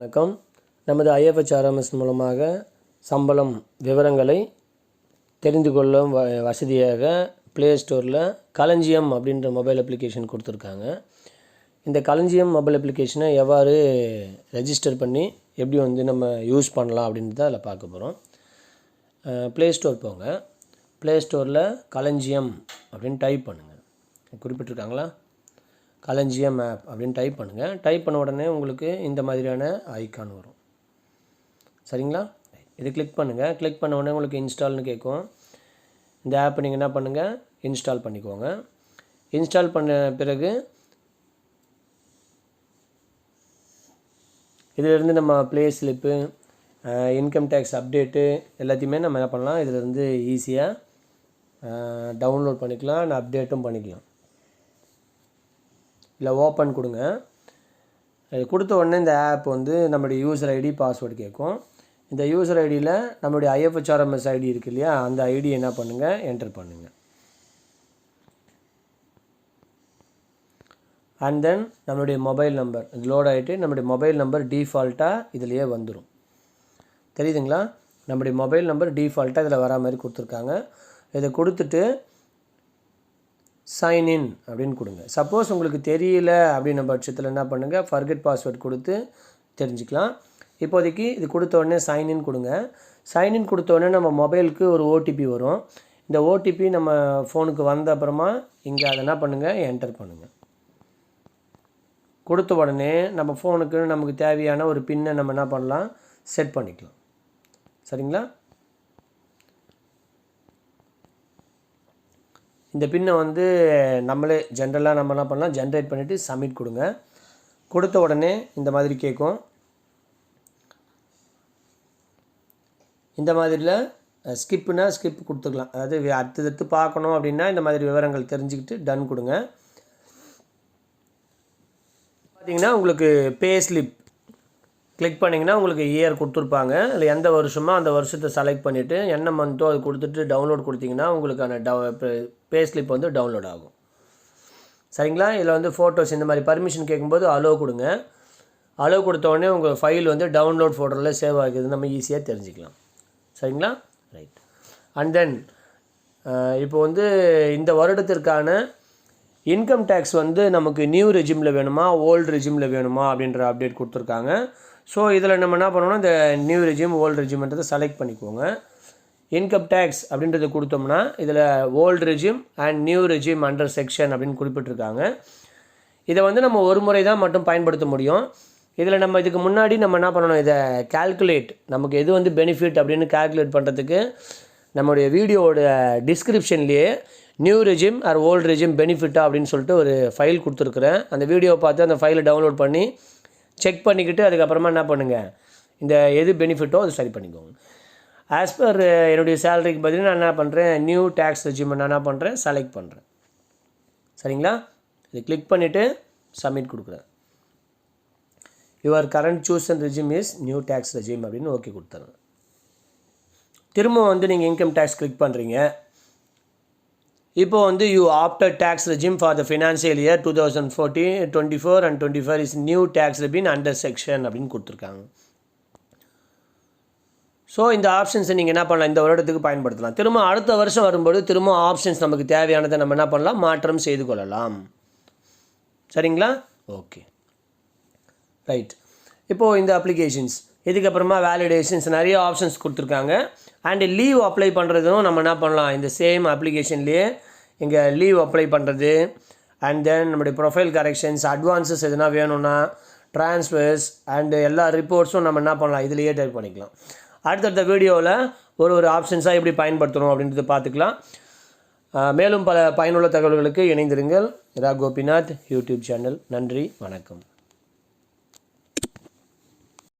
வணக்கம். நமது IFHRMS மூலமாக சம்பளம் விவரங்களை தெரிந்து கொள்ளும் வசதியாக ப்ளே ஸ்டோரில் களஞ்சியம் அப்படின்ற மொபைல் அப்ளிகேஷன் கொடுத்துருக்காங்க. இந்த களஞ்சியம் மொபைல் அப்ளிகேஷனை எவ்வாறு ரெஜிஸ்டர் பண்ணி எப்படி நம்ம யூஸ் பண்ணலாம் அப்படின்றத அதில் பார்க்க போகிறோம். ப்ளே ஸ்டோர் போங்க. ப்ளே ஸ்டோரில் களஞ்சியம் அப்படின்னு டைப் பண்ணுங்கள். குறிப்பிட்டிருக்காங்களா? களஞ்சியம் ஆப் அப்படின்னு டைப் பண்ணுங்கள். டைப் பண்ண உடனே உங்களுக்கு இந்த மாதிரியான ஐக்கான் வரும். சரிங்களா? இது கிளிக் பண்ணுங்கள். கிளிக் பண்ண உடனே உங்களுக்கு இன்ஸ்டால்னு கேட்கும். இந்த ஆப்பை நீங்கள் என்ன பண்ணுங்கள், இன்ஸ்டால் பண்ணிக்கோங்க. இன்ஸ்டால் பண்ண பிறகு இதிலிருந்து நம்ம pay slip, income tax update எல்லாத்தையுமே நம்ம என்ன பண்ணலாம், இதிலிருந்து ஈஸியாக டவுன்லோட் பண்ணிக்கலாம், அப்டேட்டும் பண்ணிக்கலாம். இல்லை ஓப்பன் கொடுங்க. கொடுத்த உடனே இந்த ஆப் நம்மளுடைய யூசர் ஐடி பாஸ்வேர்டு கேட்கும். இந்த யூசர் ஐடியில் நம்மளுடைய IFHRMS ஐடி இருக்குது இல்லையா, அந்த ஐடி என்ன பண்ணுங்கள், என்டர் பண்ணுங்கள். அண்ட் தென் நம்மளுடைய மொபைல் நம்பர் இது லோட் ஆகிட்டு நம்மளுடைய மொபைல் நம்பர் டிஃபால்ட்டாக இதிலையே வந்துடும். தெரியுதுங்களா? நம்முடைய மொபைல் நம்பர் டிஃபால்ட்டாக இதில் வரா மாதிரி கொடுத்துருக்காங்க. இதை கொடுத்துட்டு சைன்இன் அப்படின்னு கொடுங்க. சப்போஸ் உங்களுக்கு தெரியல அப்படின்ன பட்சத்தில் என்ன பண்ணுங்கள், ஃபர்கெட் பாஸ்வேர்ட் கொடுத்து தெரிஞ்சுக்கலாம். இப்போதைக்கு இது கொடுத்த உடனே சைன்இன் கொடுங்க. சைன்இன் கொடுத்த உடனே நம்ம மொபைலுக்கு ஒரு OTP வரும். இந்த OTP நம்ம ஃபோனுக்கு வந்த அப்புறமா இங்கே அதை என்ன பண்ணுங்கள், என்டர் பண்ணுங்கள். கொடுத்த உடனே நம்ம ஃபோனுக்கு நமக்கு தேவையான ஒரு பின்னை நம்ம என்ன பண்ணலாம், செட் பண்ணிக்கலாம். சரிங்களா? இந்த பின்னை நம்மளே ஜென்ரலாக நம்ம என்ன பண்ணலாம், ஜென்ரேட் பண்ணிவிட்டு சப்மிட் கொடுங்க. கொடுத்த உடனே இந்த மாதிரி கேட்கும். இந்த மாதிரியில் ஸ்கிப்புனா ஸ்கிப் கொடுத்துக்கலாம். அதாவது அடுத்தடுத்து பார்க்கணும் அப்படின்னா இந்த மாதிரி விவரங்கள் தெரிஞ்சுக்கிட்டு டன் கொடுங்க. பார்த்திங்கன்னா உங்களுக்கு பே ஸ்லிப் கிளிக் பண்ணிங்கன்னா உங்களுக்கு இயர் கொடுத்துருப்பாங்க. இல்லை எந்த வருஷமோ அந்த வருஷத்தை செலக்ட் பண்ணிவிட்டு என்ன மந்த்தோ அது கொடுத்துட்டு டவுன்லோட் கொடுத்தீங்கன்னா உங்களுக்கான பே ஸ்லிப் டவுன்லோட் ஆகும். சரிங்களா? இதில் ஃபோட்டோஸ் இந்த மாதிரி பர்மிஷன் கேட்கும்போது அலோவ் கொடுங்க. அலோவ் கொடுத்த உடனே உங்கள் ஃபைல் டவுன்லோட் ஃபோட்டோவில் சேவ் ஆகுது, நம்ம ஈஸியாக தெரிஞ்சுக்கலாம். சரிங்களா? ரைட். அண்ட் தென் இப்போ இந்த வருடத்திற்கான இன்கம் டேக்ஸ் நமக்கு நியூ ரெஜிமில் வேணுமா ஓல்டு ரெஜிமில் வேணுமா அப்படின்ற அப்டேட் கொடுத்துருக்காங்க. ஸோ இதில் நம்ம என்ன பண்ணணும்னா இந்த நியூ ரெஜிம் ஓல்டு ரெஜிம்ன்றதை செலக்ட் பண்ணிக்கோங்க. இன்கம் டேக்ஸ் அப்படின்றது கொடுத்தோம்னா இதில் old regime and new regime under section அப்படின்னு குறிப்பிட்டிருக்காங்க. இதை நம்ம ஒரு முறை தான் மட்டும் பயன்படுத்த முடியும். இதில் நம்ம இதுக்கு முன்னாடி நம்ம என்ன பண்ணணும், இதை கால்குலேட் நமக்கு எது பெனிஃபிட் அப்படின்னு கால்குலேட் பண்ணுறதுக்கு நம்மளுடைய வீடியோவோட டிஸ்கிரிப்ஷன்லேயே new regime or old regime பெனிஃபிட்டா அப்படின்னு சொல்லிட்டு ஒரு ஃபைல் கொடுத்துருக்குறேன். அந்த வீடியோவை பார்த்து அந்த ஃபைலை டவுன்லோட் பண்ணி செக் பண்ணிக்கிட்டு அதுக்கப்புறமா என்ன பண்ணுங்கள், இந்த எது பெனிஃபிட்டோ அது சரி பண்ணிக்கோங்க. ஆஸ் பர் என்னுடைய சேலரிக்கு பார்த்தீங்கன்னா நான் என்ன பண்ணுறேன், நியூ டேக்ஸ் ரெஜிம் நான் என்ன பண்ணுறேன், செலக்ட் பண்ணுறேன். சரிங்களா? இதை கிளிக் பண்ணிவிட்டு சப்மிட் கொடுக்குறேன். Your current chosen regime is new tax regime அப்படின்னு ஓகே கொடுத்துறேன். திரும்ப நீங்கள் இன்கம் டேக்ஸ் கிளிக் பண்ணுறீங்க. இப்போ you opted tax regime for the financial year 2024 and 25 is new tax regime under section அப்படின்னு கொடுத்துருக்காங்க. ஸோ இந்த ஆப்ஷன்ஸை நீங்கள் என்ன பண்ணலாம், இந்த வருடத்துக்கு பயன்படுத்தலாம். திரும்ப அடுத்த வருஷம் வரும்போது திரும்ப ஆப்ஷன்ஸ் நமக்கு தேவையானதை நம்ம என்ன பண்ணலாம், மாற்றம் செய்து கொள்ளலாம். சரிங்களா? Okay, right. இப்போது இந்த அப்ளிகேஷன்ஸ் இதுக்கப்புறமா வேலிடேஷன்ஸ் நிறைய ஆப்ஷன்ஸ் கொடுத்துருக்காங்க. அண்டு லீவ் அப்ளை பண்ணுறதும் நம்ம என்ன பண்ணலாம், இந்த சேம் அப்ளிகேஷன்லேயே இங்கே லீவ் அப்ளை பண்ணுறது அண்ட் தென் நம்முடைய ப்ரொஃபைல் கரெக்ஷன்ஸ், அட்வான்ஸஸ் எதுனா வேணும்னா ட்ரான்ஸ்ஃபர்ஸ் அண்டு எல்லா ரிப்போர்ட்ஸும் நம்ம என்ன பண்ணலாம், இதிலேயே டைப் பண்ணிக்கலாம். அடுத்தடுத்த வீடியோவில் ஒரு ஆப்ஷன்ஸாக எப்படி பயன்படுத்தணும் அப்படின்றத பார்த்துக்கலாம். மேலும் பல பயனுள்ள தகவல்களுக்கு இணைந்திருங்கள். ரா கோபிநாத் யூடியூப் சேனல். நன்றி, வணக்கம்.